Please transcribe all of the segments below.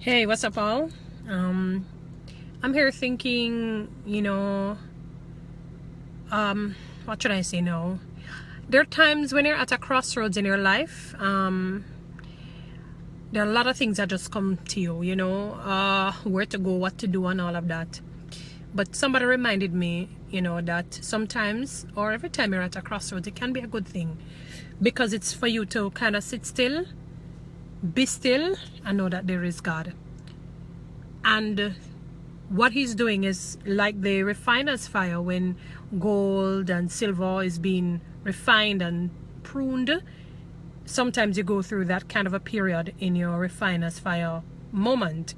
Hey, what's up, all? I'm here thinking, what should I say now? There are times when you're at a crossroads in your life. There are a lot of things that just come to you, where to go, what to do, and all of that. But somebody reminded me, that sometimes or every time you're at a crossroads, it can be a good thing because it's for you to kind of sit still, be still, and know that there is God. And what he's doing is like the refiner's fire. When gold and silver is being refined and pruned, sometimes you go through that kind of a period in your refiner's fire moment.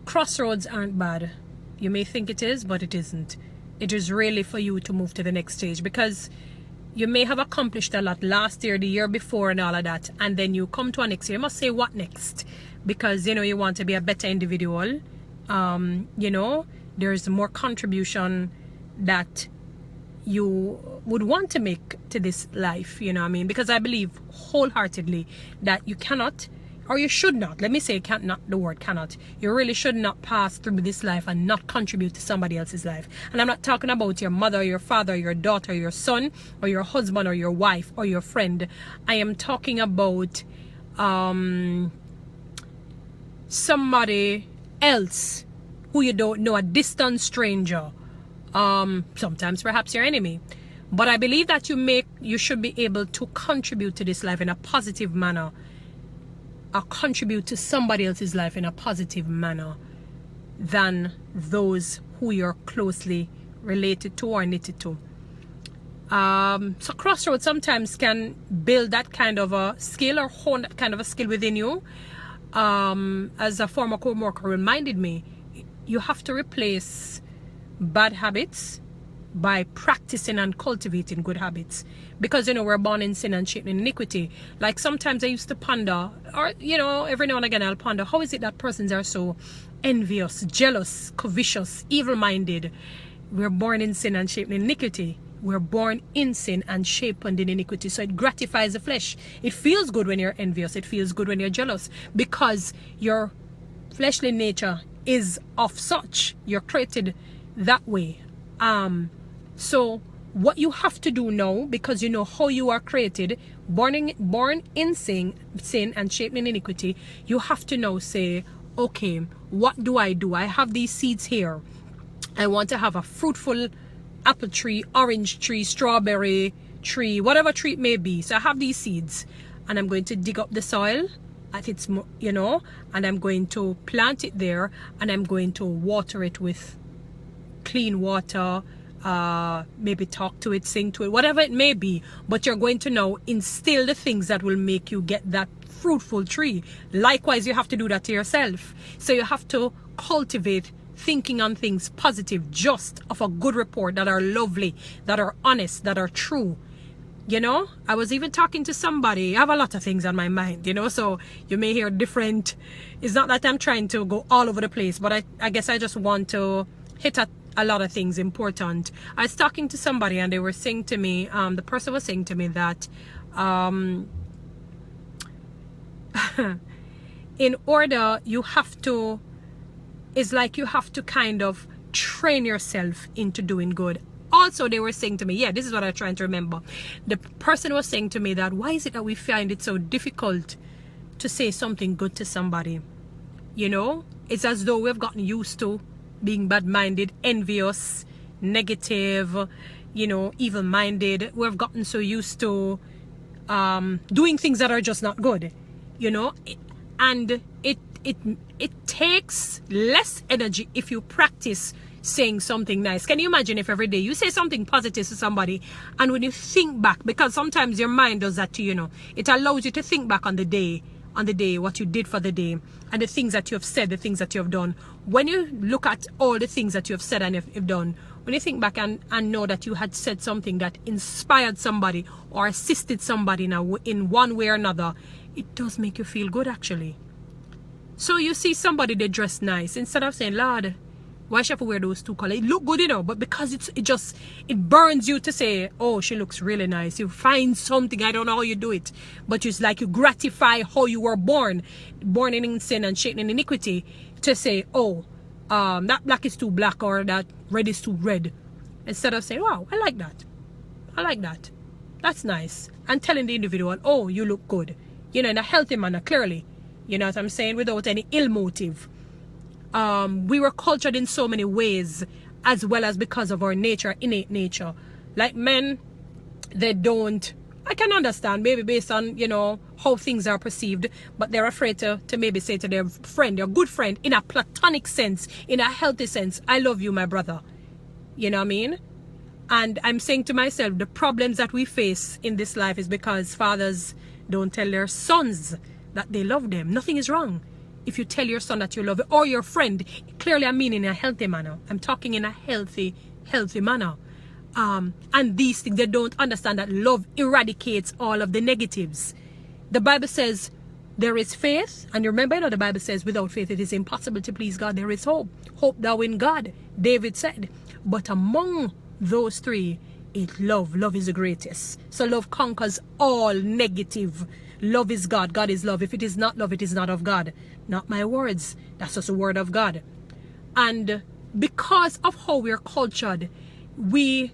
Crossroads aren't bad. You may think it is, but it isn't. It is really for you to move to the next stage, because you may have accomplished a lot last year, the year before, and all of that, and then you come to a next year. You must say, what next? Because you want to be a better individual. There's more contribution that you would want to make to this life, because I believe wholeheartedly that you cannot, or you should not, let me say not the word cannot, you really should not pass through this life and not contribute to somebody else's life. And I'm not talking about your mother, your father, your daughter, your son, or your husband, or your wife, or your friend. I am talking about somebody else who you don't know, a distant stranger, sometimes perhaps your enemy. But I believe that you should be able to contribute to this life in a positive manner, or contribute to somebody else's life in a positive manner than those who you're closely related to or knitted to. So crossroads sometimes can build that kind of a skill, or hone that kind of a skill within you. As a former co-worker reminded me, you have to replace bad habits by practicing and cultivating good habits, because we're born in sin and shaped in iniquity. Like sometimes I used to ponder, or every now and again I'll ponder, how is it that persons are so envious, jealous, covetous, evil-minded? We're born in sin and shaped in iniquity. We're born in sin and shaped in iniquity. So it gratifies the flesh. It feels good when you're envious. It feels good when you're jealous, because your fleshly nature is of such. You're created that way. So what you have to do now, because you know how you are created, born in sin and shaped in iniquity, you have to now say, okay, what do? I have these seeds here. I want to have a fruitful apple tree, orange tree, strawberry tree, whatever tree it may be. So I have these seeds, and I'm going to dig up the soil at its, and I'm going to plant it there, and I'm going to water it with clean water, maybe talk to it, sing to it, whatever it may be. But you're going to now instill the things that will make you get that fruitful tree. Likewise, you have to do that to yourself. So you have to cultivate thinking on things positive, just of a good report, that are lovely, that are honest, that are true. I was even talking to somebody. I have a lot of things on my mind, so you may hear different. It's not that I'm trying to go all over the place, but I guess I just want to hit at a lot of things important. I was talking to somebody, and they were saying to me, the person was saying to me that in order, it's like you have to kind of train yourself into doing good. Also, they were saying to me, yeah, this is what I'm trying to remember. The person was saying to me that, why is it that we find it so difficult to say something good to somebody? It's as though we've gotten used to being bad-minded, envious, negative, evil-minded. We've gotten so used to doing things that are just not good, and it takes less energy if you practice saying something nice. Can you imagine if every day you say something positive to somebody, and when you think back, because sometimes your mind does that to you, it allows you to think back on the day, what you did for the day, and the things that you have said, the things that you have done. When you look at all the things that you have said and have done, when you think back and know that you had said something that inspired somebody or assisted somebody now in one way or another, it does make you feel good, actually. So you see somebody, they dress nice, instead of saying, Lord, Why she have to wear those two colors? It look good, you know, but because it burns you to say, oh, she looks really nice. You find something, I don't know how you do it, but it's like you gratify how you were born in sin and shaped in iniquity, to say, oh, that black is too black, or that red is too red. Instead of saying, wow, I like that. I like that. That's nice. And telling the individual, oh, you look good. You know, in a healthy manner, clearly. You know what I'm saying? Without any ill motive. We were cultured in so many ways, as well as because of our nature, innate nature. Like men, they don't, I can understand, maybe based on, you know, how things are perceived, but they're afraid to maybe say to their friend, their good friend, in a platonic sense, in a healthy sense, I love you, my brother. You know what I mean? And I'm saying to myself, the problems that we face in this life is because fathers don't tell their sons that they love them. Nothing is wrong if you tell your son that you love him, or your friend. Clearly I mean in a healthy manner. I'm talking in a healthy manner. And these things, they don't understand that love eradicates all of the negatives. The Bible says there is faith, and remember, you know, the Bible says without faith it is impossible to please God. There is hope. Hope thou in God, David said. But among those three, love is the greatest. So love conquers all negative. Love is God. God is love. If it is not love, it is not of God. Not my words. That's just the word of God. And because of how we're cultured, we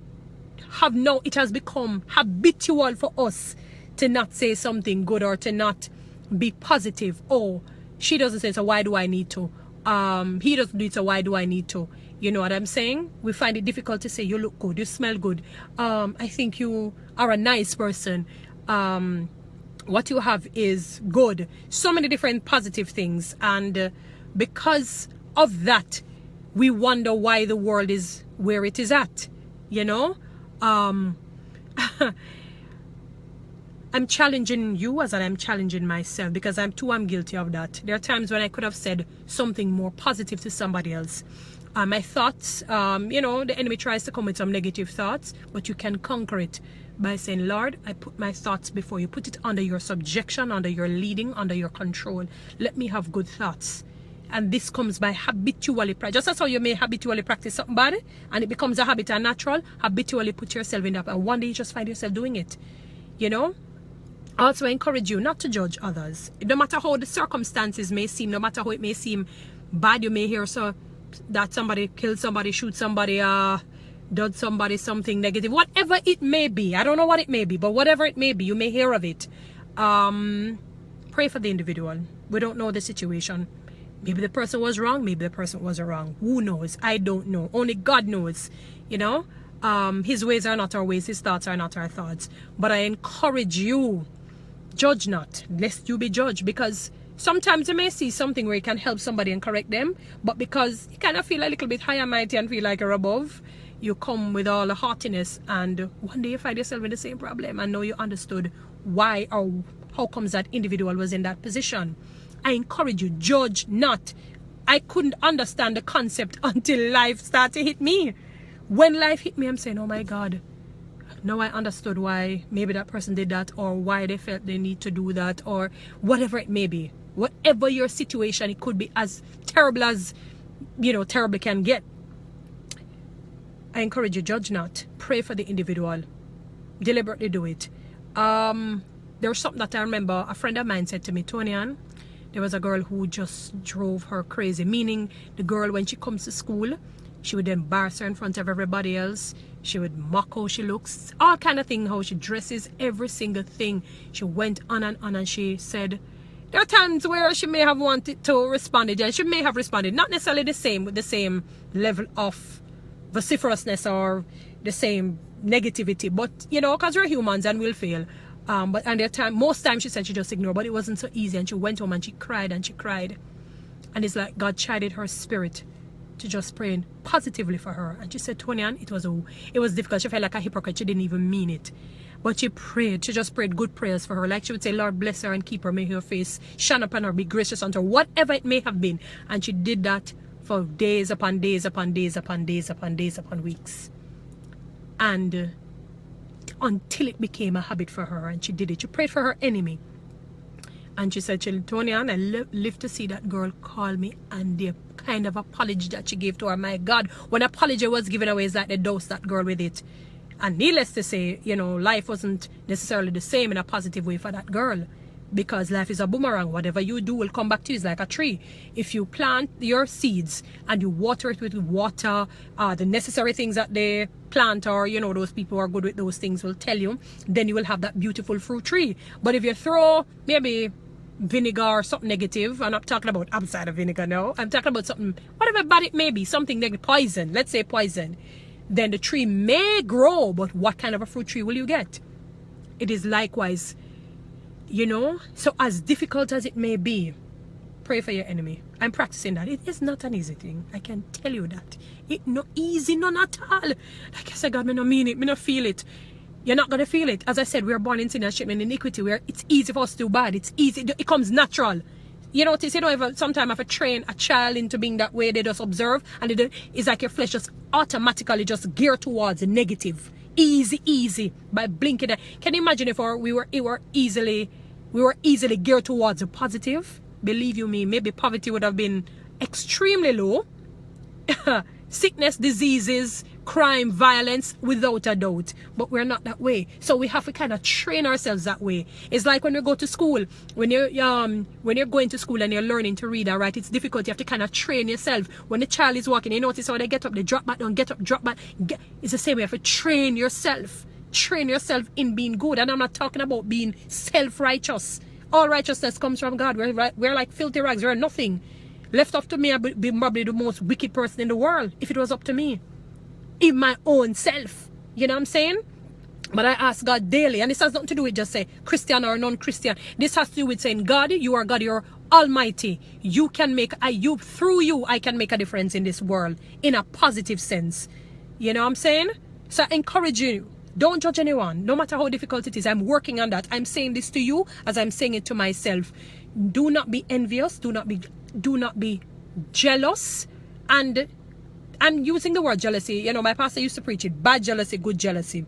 have now, it has become habitual for us to not say something good, or to not be positive. Oh, she doesn't say, so why do I need to? He doesn't do it, so why do I need to? You know what I'm saying? We find it difficult to say, you look good, you smell good. I think you are a nice person. What you have is good. So many different positive things. And because of that, we wonder why the world is where it is at. You know? I'm challenging you as I'm challenging myself, because I'm guilty of that. There are times when I could have said something more positive to somebody else. My thoughts, you know, the enemy tries to come with some negative thoughts, but you can conquer it by saying, Lord, I put my thoughts before you. Put it under your subjection, under your leading, under your control. Let me have good thoughts. And this comes by habitually practice. Just as how you may habitually practice something bad, and it becomes a habit and natural, habitually put yourself in that, and one day you just find yourself doing it. You know? Also, I encourage you not to judge others. No matter how the circumstances may seem, no matter how it may seem bad, you may hear so that somebody killed somebody, shoot somebody, done somebody something negative, whatever it may be. I don't know what it may be, but whatever it may be, you may hear of it. Pray for the individual. We don't know the situation. Maybe the person was wrong, maybe the person wasn't wrong. Who knows? I don't know. Only God knows, you know. His ways are not our ways, his thoughts are not our thoughts. But I encourage you, judge not, lest you be judged, because sometimes you may see something where you can help somebody and correct them, but because you kind of feel a little bit high and mighty and feel like you're above, you come with all the haughtiness, and one day you find yourself in the same problem, and know you understood why or how comes that individual was in that position. I encourage you, judge not. I couldn't understand the concept until life started to hit me. When life hit me, I'm saying, oh my God, now I understood why maybe that person did that, or why they felt they need to do that, or whatever it may be. Whatever your situation, it could be as terrible as, you know, terrible can get. I encourage you, judge not. Pray for the individual. Deliberately do it. There's something that I remember a friend of mine said to me, Toni-Ann, there was a girl who just drove her crazy. Meaning, the girl, when she comes to school, she would embarrass her in front of everybody else. She would mock how she looks, all kind of thing, how she dresses, every single thing. She went on, and she said, there are times where she may have wanted to respond, and she may have responded, not necessarily the same, with the same level of vociferousness or the same negativity, but you know, because we're humans and we'll fail. But at the time, most times she said she just ignored, but it wasn't so easy, and she went home and she cried and she cried, and it's like God chided her spirit to just praying positively for her. And she said, Toni-Ann, it was difficult. She felt like a hypocrite. She didn't even mean it, but she prayed. She just prayed good prayers for her, like she would say, Lord bless her and keep her, may her face shine upon her, be gracious unto her, whatever it may have been. And she did that for days upon days upon days upon days upon days upon weeks, and until it became a habit for her, and she did it. She prayed for her enemy, And she said, Toni-Ann, I live to see that girl call me, and the kind of apology that she gave to her, my God, when apology was given away, it's like they dosed that girl with it. And needless to say, you know, life wasn't necessarily the same in a positive way for that girl, because life is a boomerang. Whatever you do will come back to you. It's like a tree. If you plant your seeds and you water it with water, the necessary things that they plant, or, you know, those people who are good with those things will tell you, then you will have that beautiful fruit tree. But if you throw maybe vinegar or something negative, I'm not talking about apple cider vinegar, no, I'm talking about something, whatever bad it may be, something like poison, let's say poison, then the tree may grow, but what kind of a fruit tree will you get? It is likewise, you know. So as difficult as it may be, pray for your enemy. I'm practicing that. It is not an easy thing, I can tell you that. It's not easy, none at all. Like I said, God, me no mean it, me no feel it. You're not going to feel it. As I said, we are born in sin and shame and iniquity, where it's easy for us to do bad. It's easy. It comes natural. You notice, you don't ever, sometimes have to train a child into being that way. They just observe, and it's like your flesh just automatically just gear towards the negative. Easy, by blinking. Can you imagine if we were easily geared towards the positive? Believe you me, maybe poverty would have been extremely low. Sickness, diseases, crime, violence, without a doubt. But we're not that way. So we have to kind of train ourselves that way. It's like when we go to school. When you're going to school and you're learning to read and write, it's difficult. You have to kind of train yourself. When the child is walking, you notice how they get up, they drop back down, get up, drop back. It's the same way. You have to train yourself. Train yourself in being good. And I'm not talking about being self-righteous. All righteousness comes from God. We're like filthy rags. We're nothing. Left up to me, I'd be probably the most wicked person in the world if it was up to me. In my own self. You know what I'm saying? But I ask God daily, and this has nothing to do with just say Christian or non-Christian. This has to do with saying, God, you are God, you're almighty. You can make, through you, I can make a difference in this world in a positive sense. You know what I'm saying? So I encourage you, don't judge anyone, no matter how difficult it is. I'm working on that. I'm saying this to you as I'm saying it to myself. Do not be envious. Do not be jealous. And using the word jealousy, you know, my pastor used to preach it. Bad jealousy, good jealousy.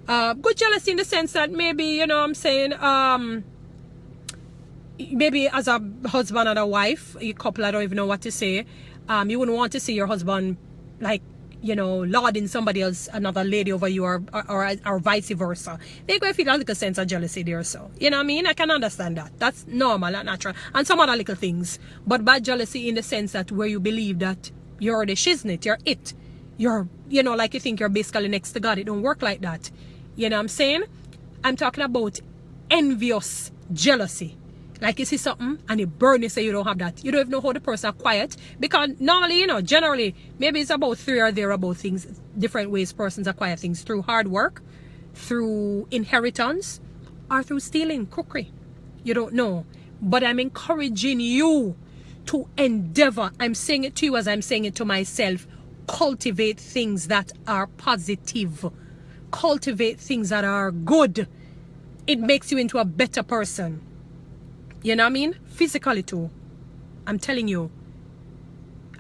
Good jealousy in the sense that maybe, you know what I'm saying, maybe as a husband and a wife, a couple, I don't even know what to say, you wouldn't want to see your husband, like, you know, lauding somebody else, another lady over you, or vice versa. They're going to feel a little sense of jealousy there, so, you know what I mean? I can understand that. That's normal, not natural. And some other little things. But bad jealousy in the sense that where you believe that you're the shiznit, you're it. You're, you know, like you think you're basically next to God. It don't work like that. You know what I'm saying? I'm talking about envious jealousy. Like you see something and you burn, you say you don't have that. You don't even know how the person is quiet. Because normally, you know, generally, maybe it's about 3 or thereabout things, different ways persons acquire things. Through hard work, through inheritance, or through stealing, crookery. You don't know. But I'm encouraging you to endeavor. I'm saying it to you as I'm saying it to myself. Cultivate things that are positive. Cultivate things that are good. It makes you into a better person. You know what I mean? Physically too. I'm telling you.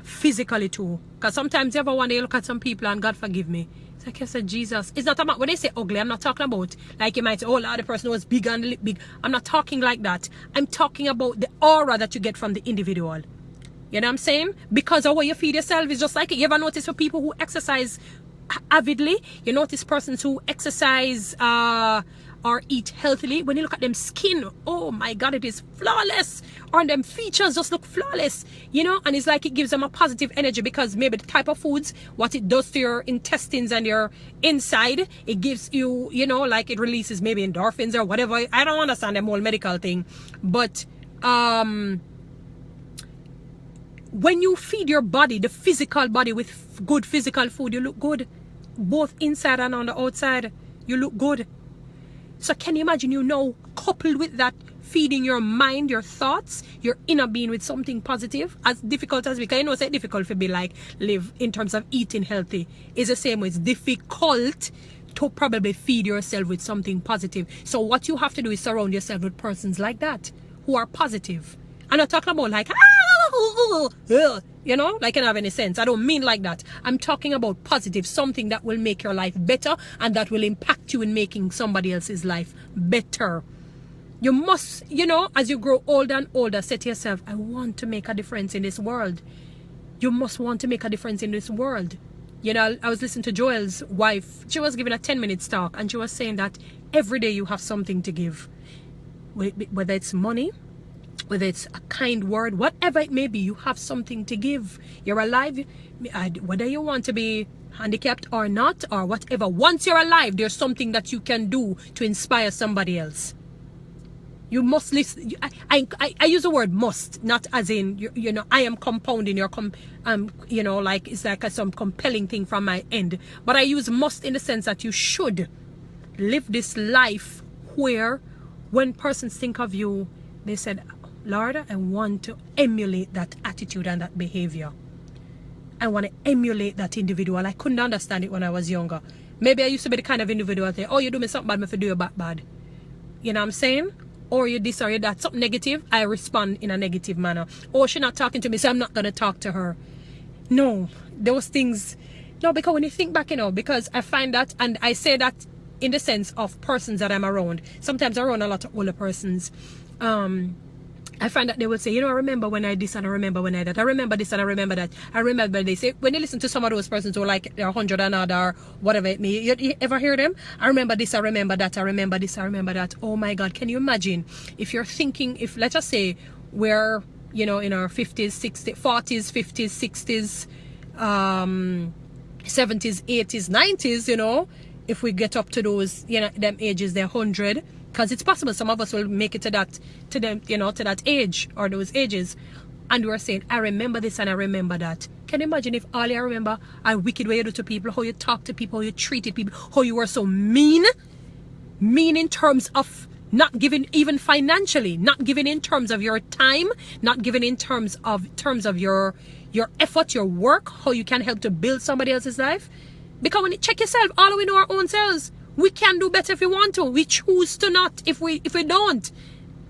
Physically too. Because sometimes you ever want to look at some people and God forgive me. It's like I said, Jesus. It's not about, when they say ugly, I'm not talking about, like you might say, oh Lord, the person was big and lip big. I'm not talking like that. I'm talking about the aura that you get from the individual. You know what I'm saying? Because of how you feed yourself is just like it. You ever notice for people who exercise avidly, you notice persons who exercise or eat healthily, when you look at them skin, oh my God, it is flawless. Or them features just look flawless, you know, and it's like it gives them a positive energy, because maybe the type of foods, what it does to your intestines and your inside, it gives you, you know, like it releases maybe endorphins or whatever. I don't understand the whole medical thing, but when you feed your body, the physical body, with good physical food, you look good. Both inside and on the outside, you look good. So can you imagine, you know, coupled with that, feeding your mind, your thoughts, your inner being with something positive, as difficult as we can. You know, it's difficult to be like, live in terms of eating healthy. It's the same way. It's difficult to probably feed yourself with something positive. So what you have to do is surround yourself with persons like that, who are positive. I'm not talking about like, you know, like, can have any sense. I don't mean like that. I'm talking about positive, something that will make your life better and that will impact you in making somebody else's life better. You must, you know, as you grow older and older, say to yourself, I want to make a difference in this world. You must want to make a difference in this world. You know, I was listening to Joel's wife. She was giving a 10-minute talk, and she was saying that every day you have something to give. Whether it's money, whether it's a kind word, whatever it may be, you have something to give. You're alive, whether you want to be handicapped or not, or whatever. Once you're alive, there's something that you can do to inspire somebody else. You must listen. I use the word must, not as in, you know, I am compounding your, you know, like it's like some compelling thing from my end. But I use must in the sense that you should live this life where when persons think of you, they said, Lord, I want to emulate that attitude and that behavior. I want to emulate that individual. I couldn't understand it when I was younger. Maybe I used to be the kind of individual that, oh, you do me something bad, me for do you back bad. You know what I'm saying? Or you this or you that, something negative, I respond in a negative manner. Or she's not talking to me, so I'm not going to talk to her. No, those things, no, because when you think back, you know, because I find that, and I say that in the sense of persons that I'm around. Sometimes I'm around a lot of older persons. I find that they will say, you know, I remember when I this and I remember when I that. I remember this and I remember that. I remember they say, when you listen to some of those persons who are like they're 100 and odd or whatever it may, you ever hear them? I remember this, I remember that, I remember this, I remember that. Oh my God, can you imagine if you're thinking, if let's just say we're, you know, in our 50s, 60s, 40s, 50s, 60s, 70s, 80s, 90s, you know, if we get up to those, you know, them ages, they're 100. Because it's possible some of us will make it to that, to them, you know, to that age or those ages. And we're saying, I remember this and I remember that. Can you imagine if all you remember are wicked way you do to people, how you talk to people, how you treated people, how you were so mean? Mean in terms of not giving even financially, not giving in terms of your time, not giving in terms of your effort, your work, how you can help to build somebody else's life. Because when you check yourself, all we know our own selves. We can do better if we want to. We choose to not if we don't.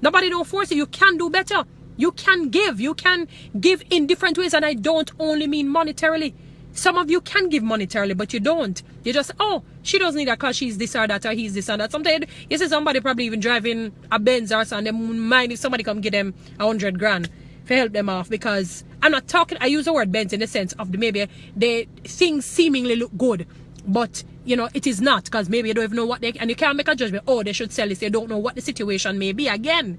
Nobody don't force you. You can do better. You can give. You can give in different ways. And I don't only mean monetarily. Some of you can give monetarily, but you don't. You just, oh, she doesn't need that because she's this or that or he's this or that. Sometimes you see somebody probably even driving a Benz or something. They mind if somebody come give them 100 grand to help them off. Because I'm not talking, I use the word Benz in the sense of maybe the things seemingly look good. But, you know, it is not, because maybe you don't even know what they, and you can't make a judgment, oh, they should sell this, they don't know what the situation may be again.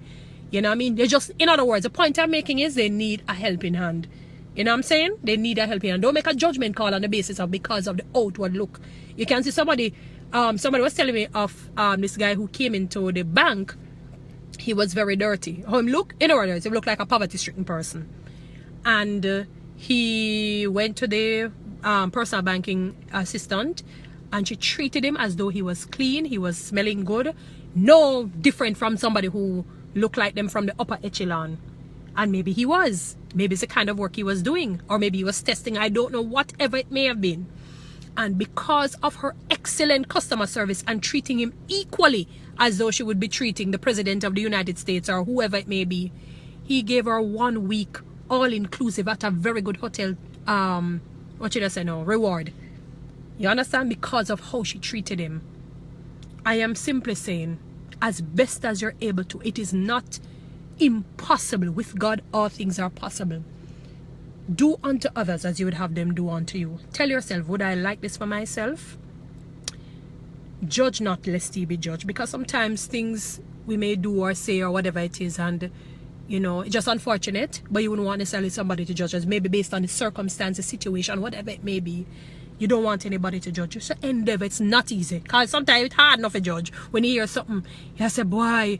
You know what I mean? They just, in other words, the point I'm making is they need a helping hand. You know what I'm saying? They need a helping hand. Don't make a judgment call on the basis of because of the outward look. You can see somebody was telling me of this guy who came into the bank. He was very dirty. How him look? In other words, he looked like a poverty-stricken person. And he went to the personal banking assistant, and she treated him as though he was clean, he was smelling good, no different from somebody who looked like them from the upper echelon. And maybe he was, maybe it's the kind of work he was doing, or maybe he was testing, I don't know, whatever it may have been. And because of her excellent customer service and treating him equally as though she would be treating the president of the United States or whoever it may be, he gave her 1 week all-inclusive at a very good hotel what should I say now? Reward. You understand? Because of how she treated him. I am simply saying, as best as you're able to, it is not impossible. With God, all things are possible. Do unto others as you would have them do unto you. Tell yourself, would I like this for myself? Judge not, lest ye be judged. Because sometimes things we may do or say or whatever it is, and you know, it's just unfortunate, but you wouldn't want necessarily somebody to judge us, maybe based on the circumstance, the situation, whatever it may be. You don't want anybody to judge you. So endeavor, it's not easy. Because sometimes it's hard enough to judge. When you hear something, you say, boy,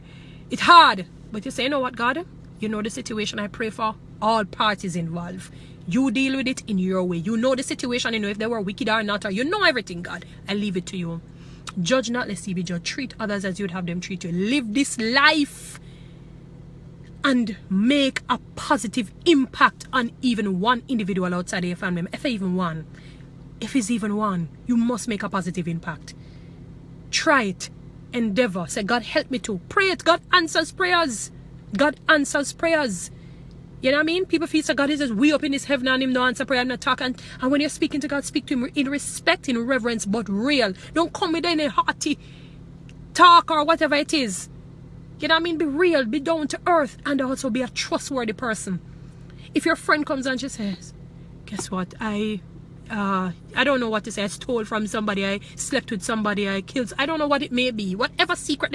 it's hard. But you say, you know what, God? You know the situation. I pray for all parties involved. You deal with it in your way. You know the situation, you know if they were wicked or not, or you know everything, God. I leave it to you. Judge not, lest ye be judged. Treat others as you'd have them treat you. Live this life and make a positive impact on even one individual outside of your family. If even one, you must make a positive impact. Try it. Endeavor. Say, God, help me to. Pray it. God answers prayers. God answers prayers. You know what I mean? People feel so God is just way up in his heaven and him no answer prayer and not talk. And when you're speaking to God, speak to him in respect, in reverence, but real. Don't come with any hearty talk or whatever it is. You know what I mean? Be real, be down to earth, and also be a trustworthy person. If your friend comes and she says, guess what, I don't know what to say, I stole from somebody, I slept with somebody, I killed, I don't know what it may be, whatever secret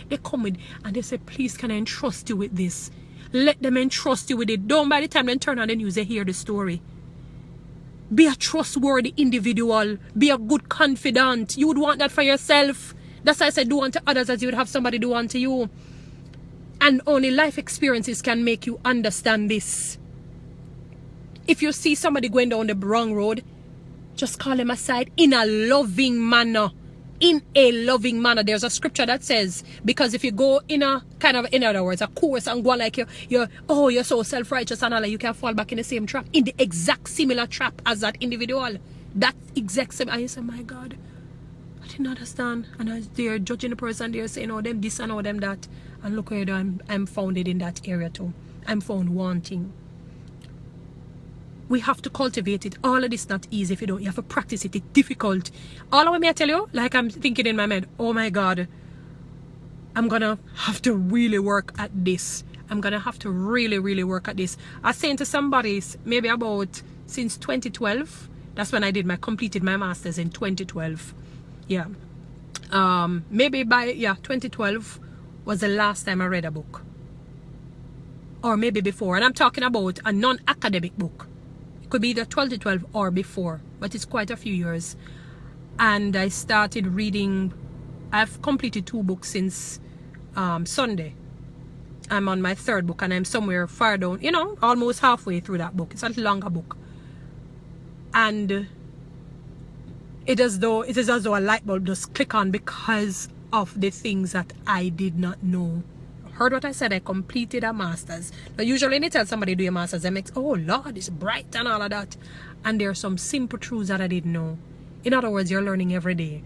they come with, and they say, please, can I entrust you with this? Let them entrust you with it. Don't by the time they turn on the news, they hear the story. Be a trustworthy individual. Be a good confidant. You would want that for yourself. That's why I said do unto others as you would have somebody do unto you. And only life experiences can make you understand this. If you see somebody going down the wrong road, just call them aside in a loving manner. In a loving manner. There's a scripture that says, because if you go in a kind of, in other words, a course and go like you're so self-righteous and all that, you can fall back in the same trap, in the exact similar trap as that individual. That exact same. And you say, my God, I didn't understand. And they're judging the person, they're saying, oh, them this and oh, them that. And look where I'm founded in that area too. I'm found wanting. We have to cultivate it. All of this not easy if you don't. You have to practice it. It's difficult. All of it, may I tell you, like I'm thinking in my mind, oh my God, I'm going to have to really work at this. I'm going to have to really, really work at this. I was saying to somebody, maybe about since 2012, that's when I completed my master's in 2012. Yeah. Maybe by, 2012 was the last time I read a book. Or maybe before. And I'm talking about a non-academic book. Could be either 12 to 12 or before, but it's quite a few years. And I started reading. I've completed 2 books since Sunday. I'm on my 3rd book and I'm somewhere far down, almost halfway through that book. It's a longer book, and it is as though a light bulb just click on because of the things that I did not know. Heard what I said? I completed a master's. Now usually when you tell somebody do your master's, they make, oh Lord, it's bright and all of that. And there are some simple truths that I didn't know. In other words, you're learning every day.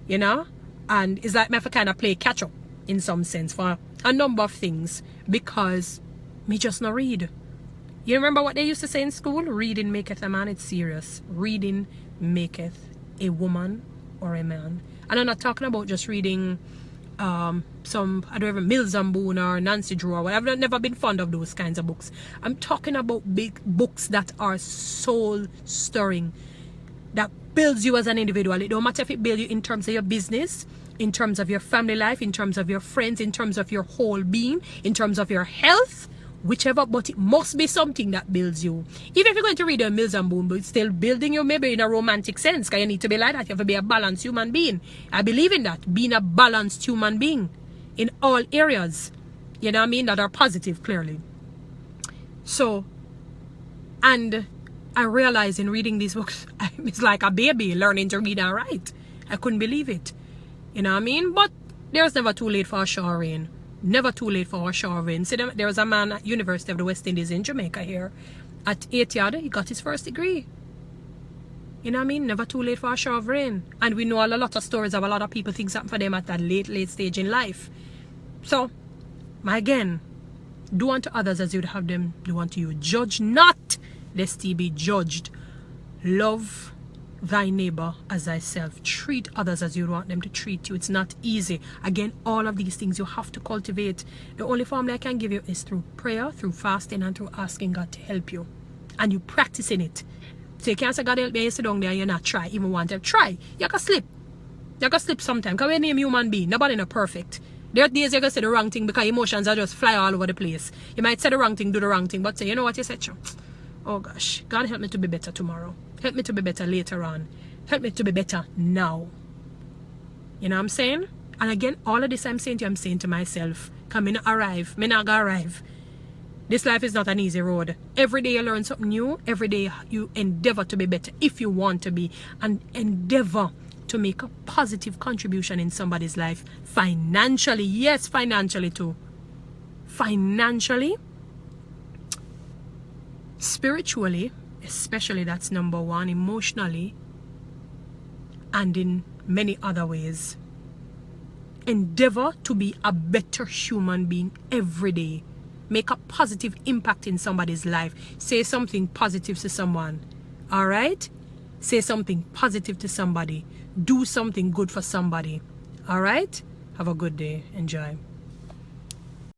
And it's like me have to kind of play catch up in some sense for a number of things, because me just not read. You remember what they used to say in school? Reading maketh a man. It's serious. Reading maketh a woman or a man. And I'm not talking about just reading some, I don't know, Mills and Boone or Nancy Drew or whatever. I've never been fond of those kinds of books. I'm talking about big books that are soul stirring, that builds you as an individual. It don't matter if it builds you in terms of your business, in terms of your family life, in terms of your friends, in terms of your whole being, in terms of your health, whichever, but it must be something that builds you. Even if you're going to read a Mills and Boone, but it's still building you, maybe in a romantic sense, because you need to be like that. You have to be a balanced human being. I believe in that, being a balanced human being in all areas, you know what I mean, that are positive, clearly. So, and I realized in reading these books, it's like a baby learning to read and write. I couldn't believe it, you know what I mean? But there's never too late for a shower rain. Never too late for a shower rain. See, there was a man at University of the West Indies in Jamaica here. At 8 years, he got his first degree. You know what I mean? Never too late for a shower of rain. And we know a lot of stories of a lot of people, things happen for them at that late stage in life. So, again, do unto others as you'd have them do unto you. Judge not, lest ye be judged. Love thy neighbor as thyself. Treat others as you want them to treat you. It's not easy. Again, all of these things you have to cultivate. The only formula I can give you is through prayer, through fasting, and through asking God to help you. And you practicing it. So you can't say, God help me, you sit down there and you not try, even want to try. You can slip. You can slip sometimes. Because we're a human being. Nobody not perfect. There are days you're going to say the wrong thing because emotions are just fly all over the place. You might say the wrong thing, do the wrong thing, but say, you know what you said? Oh gosh, God help me to be better tomorrow. Help me to be better later on. Help me to be better now. You know what I'm saying? And again, all of this I'm saying to you, I'm saying to myself. Because I not arrive. I not gonna arrive. This life is not an easy road. Every day you learn something new. Every day you endeavor to be better if you want to be. And endeavor to make a positive contribution in somebody's life. Financially. Yes, financially too. Financially. Spiritually. Especially, that's number one. Emotionally. And in many other ways. Endeavor to be a better human being every day. Make a positive impact in somebody's life. Say something positive to someone. Alright? Say something positive to somebody. Do something good for somebody. Alright? Have a good day. Enjoy.